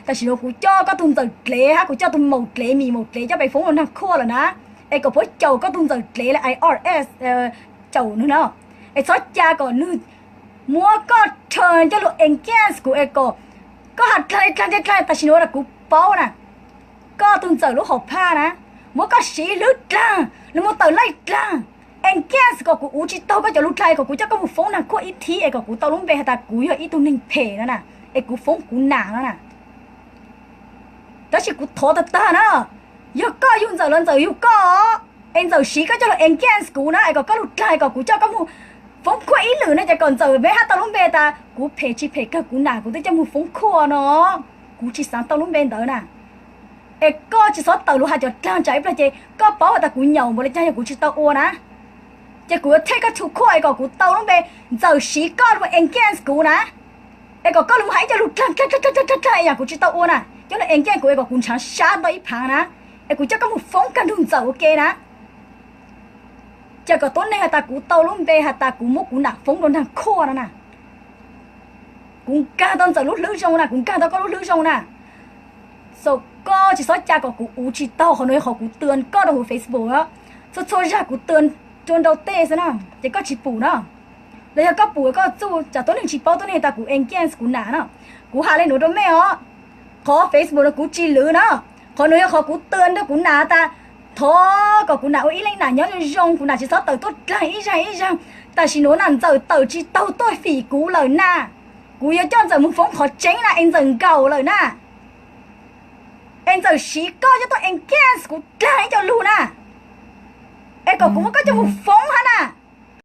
แต่สิโนกูจ่อก็ตุนเจอเกลฮะกูจ่อตุนหมดเกลมีหมดเกลจะไปฟ้องมันทำข้อแล้วนะไอ้ก็พวกเจ้าก็ตุนเจอเกลและ IRS เจ้านู่นเนาะไอ้ซอสยาก่อนนู่นมัวก็เชิญจะลุเอ็งแก้สกูไอ้ก็หัดใครแต่สิโนละกูเป้าน่ะก็ตุนเจอลูกหอบผ้านะมัวก็สีลึกกลางแล้วมัวเตอไล่กลางเอ็งแก้สก็กูอูจิโต้ก็จะลุกไล่ก็กูจะก็มึงฟ้องน่ะข้ออีทีไอ้ก็กูเตาลุ้มไปหาตากูอยู่อีตุนหนึ่งเพนั่นน่ะไอ้กูฟ้องกูหนาแล้วน่ะแต่สิกูโทษตานะ又ก็ยุ่งเจอเรื่องเจออยู่ก็เอ็งเจอสีก็จะเราเอ็งแก้สกูนะไอ้ก็ลุกไล่ก็กูจะก็มึงฟ้องข้ออีหรือเนี่ยจะก่อนเจอไปหาตาลุ้มไปตากูเพจิเพก็กูหนากูจะมึงฟ้องข้อเนาะกูจิสั่งตาลุ้มไปเด้อน่ะเอ็กก็จะสอนตาลุ้มหาจะกลางใจไปเจก็เป้าแต่กูเหนียวบ่ได้ใจกูจิตาอ้วนะจะกูเทก็ถูกข้อไอ้ก็กูเตาลุ้มไปเจอสีก็ว่าเอ็งแก้สกูนะไอ้ก็ลุมหายจะลุกกลางอย่างกูจิตาอ้วนะcho nên anh kia của em cũng chẳng xa đấy phá ná em cũng chắc có một phóng căn đường dầu ok ná chắc có tối nay ta cũng tàu luôn về ta cũng muốn cũng nạp phóng đồn thằng khô đó nè cũng ca tao giờ lúc lưỡi sông nè cũng ca tao có lúc lưỡi sông nè sau có chỉ nói cha có cũng u chỉ tao họ nói họ cũng tường có đâu Facebook á sau ra cũng tường trôn đầu tê thế nào chỉ có chỉ bù đó bây giờ có bù có chú chả tối nay chỉ bao tối nay ta cũng anh kia cũng nã nó cũng hạ lên nổi đôi mẹ ó khó Facebook nó cũng chi lử nó khó nói khó cũng tường đó cũng nã ta thó có cũng nã ý lên nã nhớ rong cũng nã chỉ sót tờ tốt lại ra ta chỉ nói nản giờ tờ chỉ tao tôi phỉ cú lời na cú yêu cho giờ muốn phóng khó tránh là anh dần cầu lời na anh giờ xí co cho tôi anh kia cũng lại cho luôn na em còn cũng có cho một phóng hả nè